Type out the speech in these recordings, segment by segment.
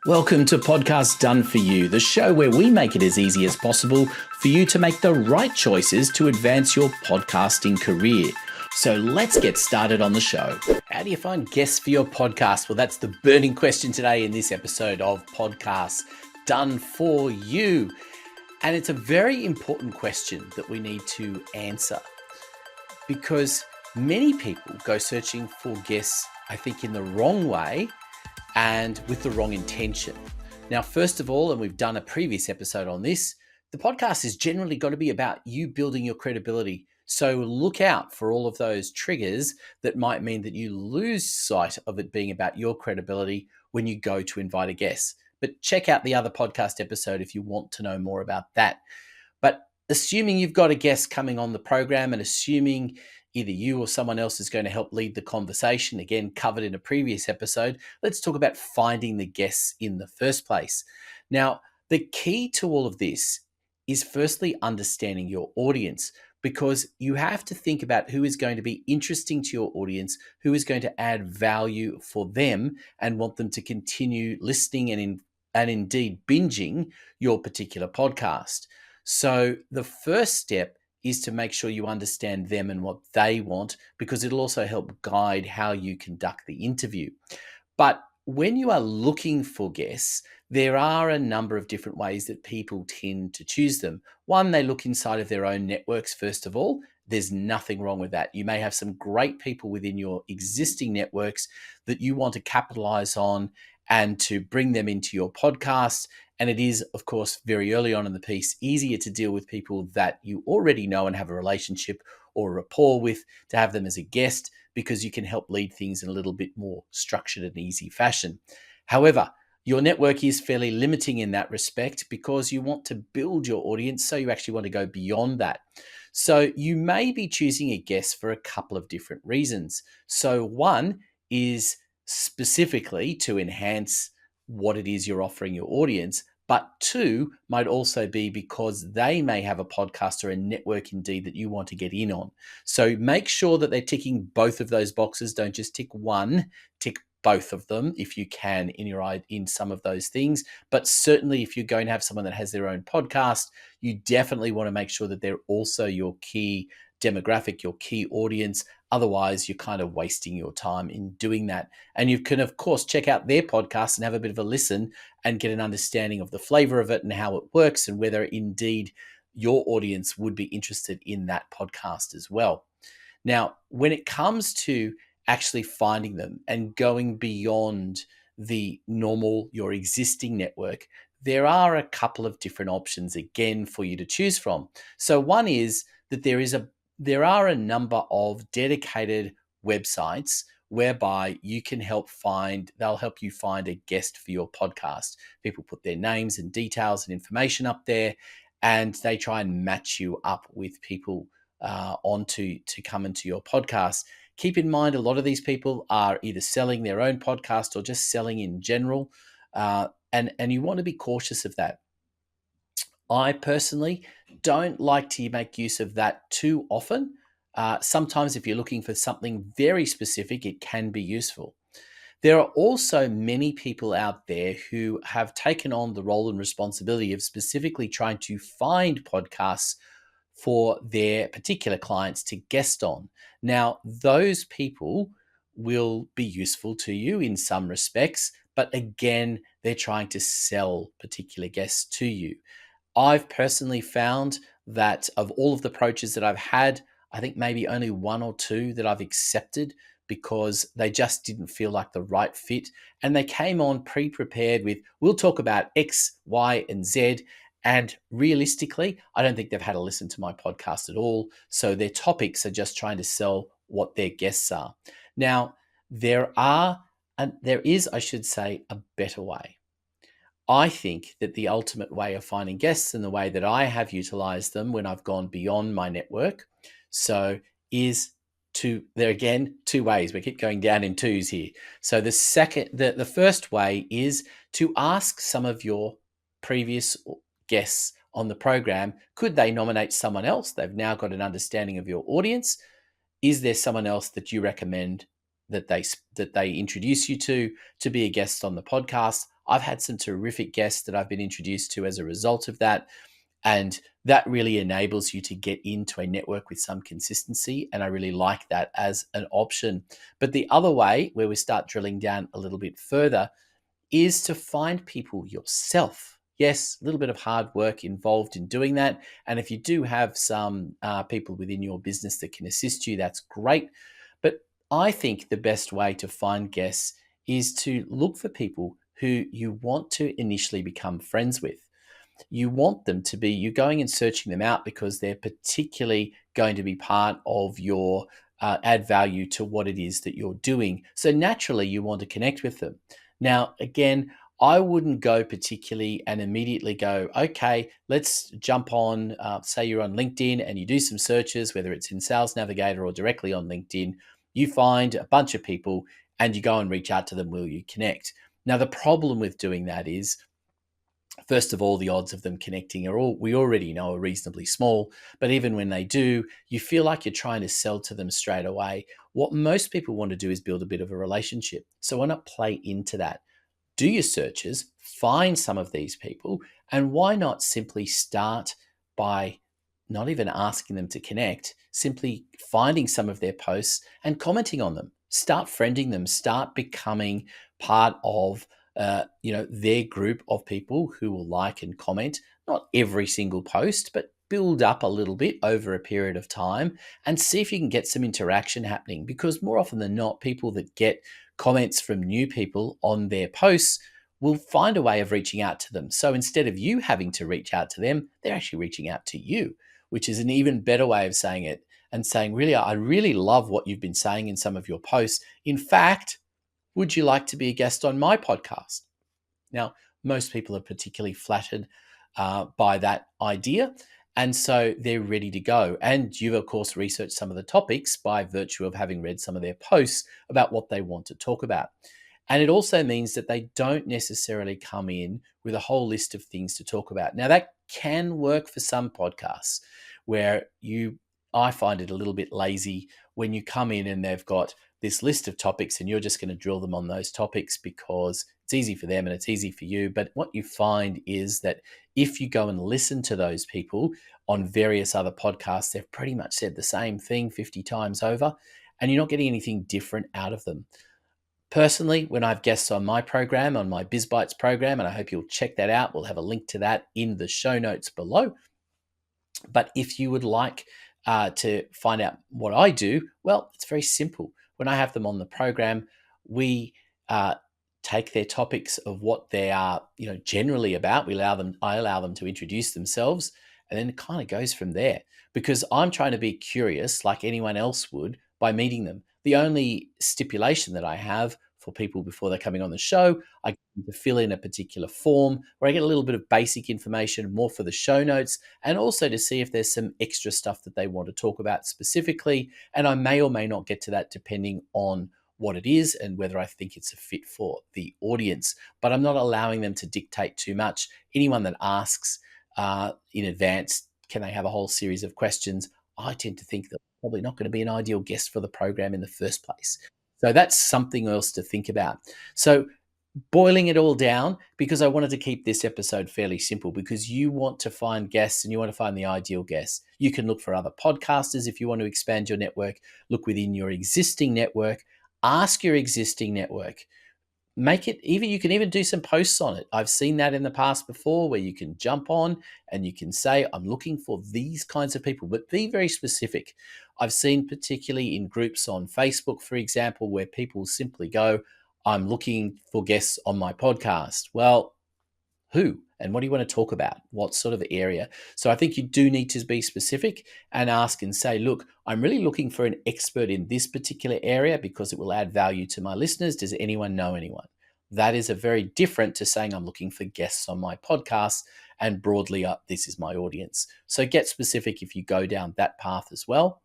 Welcome to Podcast Done For You, the show where we make it as easy as possible for you to make the right choices to advance your podcasting career. So let's get started on the show. How do you find guests for your podcast? Well, that's the burning question today in this episode of Podcast Done For You. And it's a very important question that we need to answer because many people go searching for guests, I think, in the wrong way and with the wrong intention. Now, first of all, and we've done a previous episode on this, the podcast is generally got to be about you building your credibility. So look out for all of those triggers that might mean that you lose sight of it being about your credibility when you go to invite a guest. But check out the other podcast episode if you want to know more about that. But assuming you've got a guest coming on the program and assuming either you or someone else is going to help lead the conversation, again, covered in a previous episode, let's talk about finding the guests in the first place. Now, the key to all of this is firstly understanding your audience, because you have to think about who is going to be interesting to your audience, who is going to add value for them and want them to continue listening and indeed binging your particular podcast. So the first step is to make sure you understand them and what they want, because it'll also help guide how you conduct the interview. But when you are looking for guests, there are a number of different ways that people tend to choose them. One, they look inside of their own networks, first of all. There's nothing wrong with that. You may have some great people within your existing networks that you want to capitalize on and to bring them into your podcast. And it is, of course, very early on in the piece, easier to deal with people that you already know and have a relationship or a rapport with, to have them as a guest, because you can help lead things in a little bit more structured and easy fashion. However, your network is fairly limiting in that respect because you want to build your audience, so you actually want to go beyond that. So you may be choosing a guest for a couple of different reasons. So one is specifically to enhance what it is you're offering your audience, but two might also be because they may have a podcast or a network indeed that you want to get in on. So make sure that they're ticking both of those boxes. Don't just tick one, tick both of them if you can in some of those things. But certainly if you're going to have someone that has their own podcast, you definitely want to make sure that they're also your key demographic, your key audience. Otherwise, you're kind of wasting your time in doing that. And you can, of course, check out their podcast and have a bit of a listen and get an understanding of the flavor of it and how it works and whether indeed your audience would be interested in that podcast as well. Now, when it comes to actually finding them and going beyond the normal, your existing network, there are a couple of different options again for you to choose from. So one is that there are a number of dedicated websites whereby you can they'll help you find a guest for your podcast. People put their names and details and information up there, and they try and match you up with people to come into your podcast. Keep in mind, a lot of these people are either selling their own podcast or just selling in general, and you want to be cautious of that. I personally don't like to make use of that too often. Sometimes if you're looking for something very specific, it can be useful. There are also many people out there who have taken on the role and responsibility of specifically trying to find podcasts for their particular clients to guest on. Now, those people will be useful to you in some respects, but again, they're trying to sell particular guests to you. I've personally found that of all of the approaches that I've had, I think maybe only one or two that I've accepted because they just didn't feel like the right fit. And they came on pre-prepared with, we'll talk about X, Y, and Z. And realistically, I don't think they've had a listen to my podcast at all. So their topics are just trying to sell what their guests are. Now, there is, I should say, a better way. I think that the ultimate way of finding guests and the way that I have utilized them when I've gone beyond my network, there again, two ways. We keep going down in twos here. So the first way is to ask some of your previous guests on the program, could they nominate someone else? They've now got an understanding of your audience. Is there someone else that you recommend that they introduce you to be a guest on the podcast. I've had some terrific guests that I've been introduced to as a result of that. And that really enables you to get into a network with some consistency. And I really like that as an option. But the other way, where we start drilling down a little bit further, is to find people yourself. Yes, a little bit of hard work involved in doing that. And if you do have some people within your business that can assist you, that's great. But I think the best way to find guests is to look for people who you want to initially become friends with. You want them to be, you're going and searching them out because they're particularly going to be part of your add value to what it is that you're doing. So naturally, you want to connect with them. Now, again, I wouldn't go particularly and immediately go, okay, let's jump on, say you're on LinkedIn and you do some searches, whether it's in Sales Navigator or directly on LinkedIn, you find a bunch of people and you go and reach out to them. Will you connect? Now, the problem with doing that is, first of all, the odds of them connecting we already know are reasonably small. But even when they do, you feel like you're trying to sell to them straight away. What most people want to do is build a bit of a relationship. So why not play into that? Do your searches, find some of these people, and why not simply start by not even asking them to connect, simply finding some of their posts and commenting on them. Start friending them, start becoming part of their group of people who will like and comment, not every single post, but build up a little bit over a period of time and see if you can get some interaction happening. Because more often than not, people that get comments from new people on their posts will find a way of reaching out to them. So instead of you having to reach out to them, they're actually reaching out to you, which is an even better way of saying it and saying, really, I really love what you've been saying in some of your posts. In fact, would you like to be a guest on my podcast? Now, most people are particularly flattered by that idea. And so they're ready to go. And you've, of course, researched some of the topics by virtue of having read some of their posts about what they want to talk about. And it also means that they don't necessarily come in with a whole list of things to talk about. Now, that can work for some podcasts where I find it a little bit lazy when you come in and they've got this list of topics and you're just going to drill them on those topics because it's easy for them and it's easy for you. But what you find is that if you go and listen to those people on various other podcasts, they've pretty much said the same thing 50 times over, and you're not getting anything different out of them. Personally, when I have guests on my program, on my BizBytes program, and I hope you'll check that out, we'll have a link to that in the show notes below. But if you would like to find out what I do, well, it's very simple. When I have them on the program, we take their topics of what they are, generally about. I allow them to introduce themselves, and then it kind of goes from there. Because I'm trying to be curious, like anyone else would, by meeting them. The only stipulation that I have for people before they're coming on the show, I get them to fill in a particular form where I get a little bit of basic information, more for the show notes, and also to see if there's some extra stuff that they want to talk about specifically. And I may or may not get to that depending on what it is and whether I think it's a fit for the audience. But I'm not allowing them to dictate too much. Anyone that asks in advance, can they have a whole series of questions? I tend to think that probably not going to be an ideal guest for the program in the first place. So that's something else to think about. So boiling it all down, because I wanted to keep this episode fairly simple, because you want to find guests and you want to find the ideal guests. You can look for other podcasters if you want to expand your network. Look within your existing network. Ask your existing network. Make it even, you can even do some posts on it. I've seen that in the past before where you can jump on and you can say, I'm looking for these kinds of people, but be very specific. I've seen particularly in groups on Facebook, for example, where people simply go, I'm looking for guests on my podcast. Well, who and what do you want to talk about? What sort of area? So I think you do need to be specific and ask and say, look, I'm really looking for an expert in this particular area because it will add value to my listeners. Does anyone know anyone? That is a very different to saying I'm looking for guests on my podcast and broadly up, this is my audience. So get specific if you go down that path as well.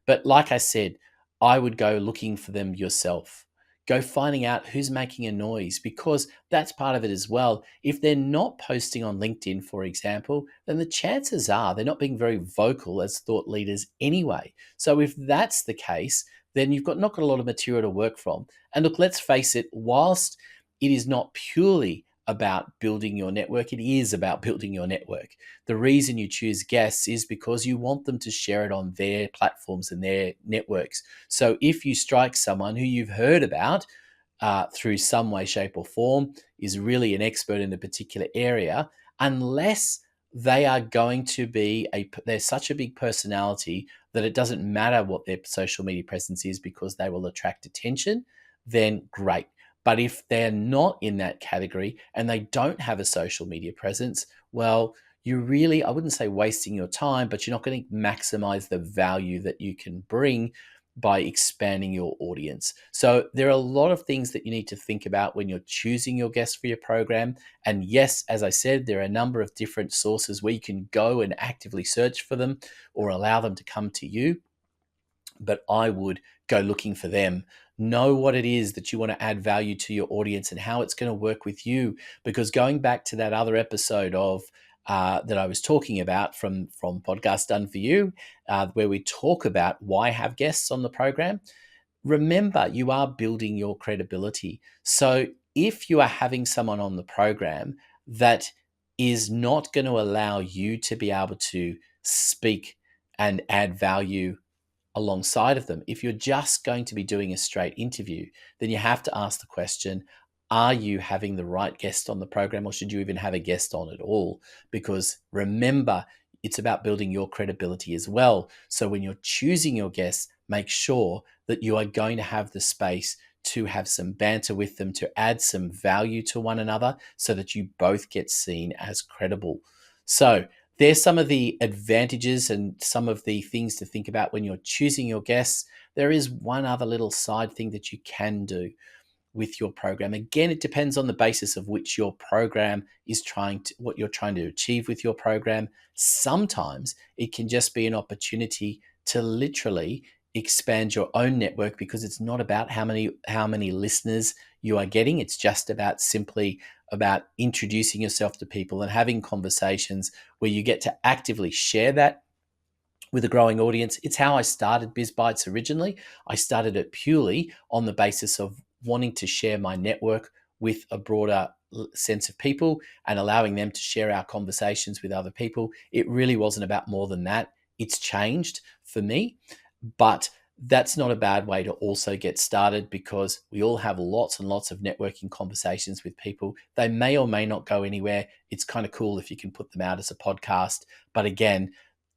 But like I said, I would go looking for them yourself. Go finding out who's making a noise, because that's part of it as well. If they're not posting on LinkedIn, for example, then the chances are they're not being very vocal as thought leaders anyway. So if that's the case, then you've not got a lot of material to work from. And look, let's face it, whilst it is not purely about building your network, it is about building your network. The reason you choose guests is because you want them to share it on their platforms and their networks. So if you strike someone who you've heard about through some way, shape, or form, is really an expert in a particular area, unless they are going to be they're such a big personality that it doesn't matter what their social media presence is because they will attract attention, then great. But if they're not in that category and they don't have a social media presence, well, you really, I wouldn't say wasting your time, but you're not going to maximize the value that you can bring by expanding your audience. So there are a lot of things that you need to think about when you're choosing your guests for your program. And yes, as I said, there are a number of different sources where you can go and actively search for them or allow them to come to you. But I would go looking for them. Know what it is that you want to add value to your audience and how it's going to work with you. Because going back to that other episode of that I was talking about from Podcast Done For You, where we talk about why have guests on the program, remember you are building your credibility. So if you are having someone on the program that is not going to allow you to be able to speak and add value alongside of them. If you're just going to be doing a straight interview, then you have to ask the question, are you having the right guest on the program, or should you even have a guest on at all? Because remember, it's about building your credibility as well. So when you're choosing your guests, make sure that you are going to have the space to have some banter with them, to add some value to one another so that you both get seen as credible. So there's some of the advantages and some of the things to think about when you're choosing your guests. There is one other little side thing that you can do with your program. Again, it depends on the basis of which your program is what you're trying to achieve with your program. Sometimes it can just be an opportunity to literally expand your own network, because it's not about how many listeners you are getting. It's just simply about introducing yourself to people and having conversations where you get to actively share that with a growing audience. It's how I started BizBytes originally. I started it purely on the basis of wanting to share my network with a broader sense of people and allowing them to share our conversations with other people. It really wasn't about more than that. It's changed for me, but that's not a bad way to also get started, because we all have lots and lots of networking conversations with people. They may or may not go anywhere. It's kind of cool if you can put them out as a podcast. But again,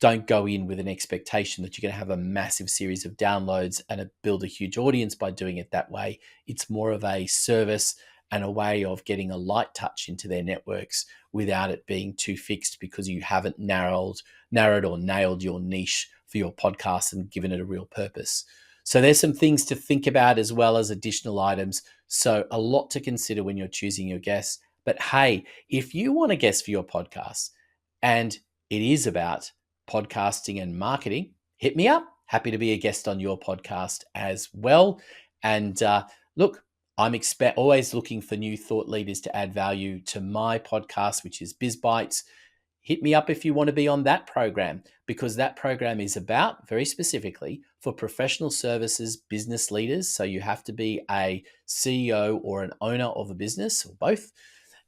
don't go in with an expectation that you're going to have a massive series of downloads and build a huge audience by doing it that way. It's more of a service and a way of getting a light touch into their networks without it being too fixed, because you haven't narrowed or nailed your niche for your podcast and given it a real purpose. So there's some things to think about as well as additional items. So a lot to consider when you're choosing your guests. But hey, if you want a guest for your podcast and it is about podcasting and marketing, hit me up. Happy to be a guest on your podcast as well. And look, I'm always looking for new thought leaders to add value to my podcast, which is BizBytes. Hit me up if you want to be on that program, because that program is about, very specifically, for professional services business leaders. So you have to be a CEO or an owner of a business, or both.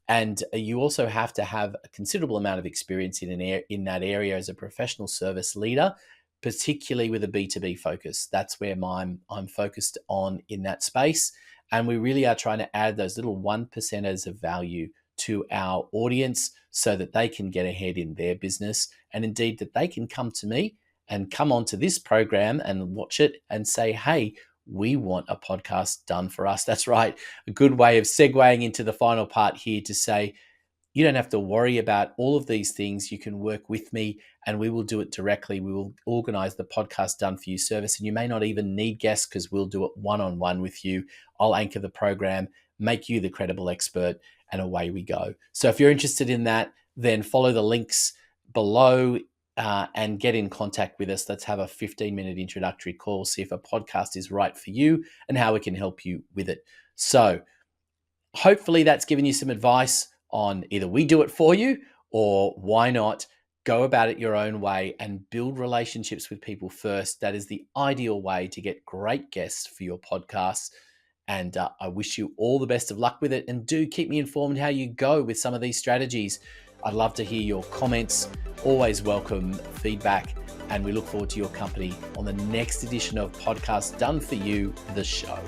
And you also have to have a considerable amount of experience in that area as a professional service leader, particularly with a B2B focus. That's where I'm focused on in that space. And we really are trying to add those little 1%ers of value to our audience so that they can get ahead in their business, and indeed that they can come to me and come onto this program and watch it and say, hey, we want a podcast done for us. That's right. A good way of segueing into the final part here to say, you don't have to worry about all of these things. You can work with me and we will do it directly. We will organize the podcast done for you service, and you may not even need guests because we'll do it one-on-one with you. I'll anchor the program, make you the credible expert, and away we go. So if you're interested in that, then follow the links below and get in contact with us. Let's have a 15-minute introductory call, see if a podcast is right for you and how we can help you with it. So hopefully that's given you some advice on either we do it for you, or why not Go about it your own way and build relationships with people first. That is the ideal way to get great guests for your podcasts. And I wish you all the best of luck with it. And do keep me informed how you go with some of these strategies. I'd love to hear your comments. Always welcome feedback. And we look forward to your company on the next edition of Podcast Done For You, the show.